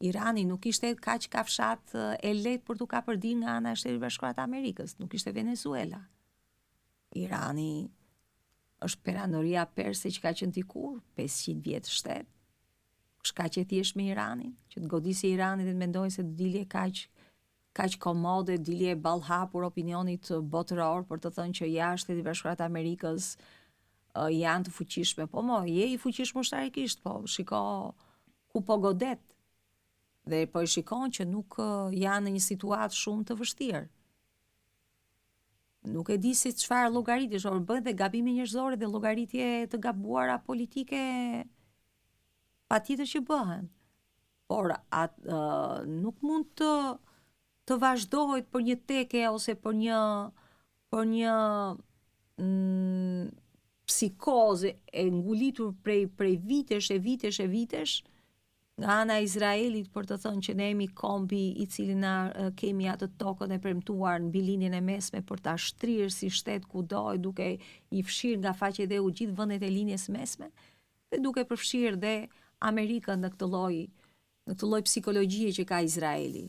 Irani nuk ishte kaq kafshat e lehtë për t'u kapërdir nga ana e Shtetit Bashkuar të Amerikës, nuk ishte Venezuela. Irani është perandoria perse që ka qenë dikur 500 vjet shtet. Shka që thjesht me Iranin, që të godisi Iranin dhe të mendojnë se të dilje kaq komode, dilje ballhapur opinionit botëror për të thënë që jashtë Shtetit Bashkuar të Amerikës janë të fuqishme. Po je i fuqishëm ushtarikisht, po shiko ku po godet. Dhe po e shikon që nuk janë në një situatë shumë të vështirë. Nuk e di si çfarë llogaritjesh, por bën dhe gabime njerëzore dhe llogaritje të gabuara politike patjetër që bëhen. Por nuk mund të vazhdohet për një teke ose për një psikoze e ngulitur prej vitesh nga ana e Izraelit për të thënë që ne jemi kombi i cili na kemi atë tokën e premtuar mbi linjën e mesme për ta shtrirë si shtet kudo e duke i fshirë nga faqe dhe u gjithë vendet e linjës mesme dhe duke përfshirë dhe Amerikën në këtë lloj psikologjie që ka Izraeli.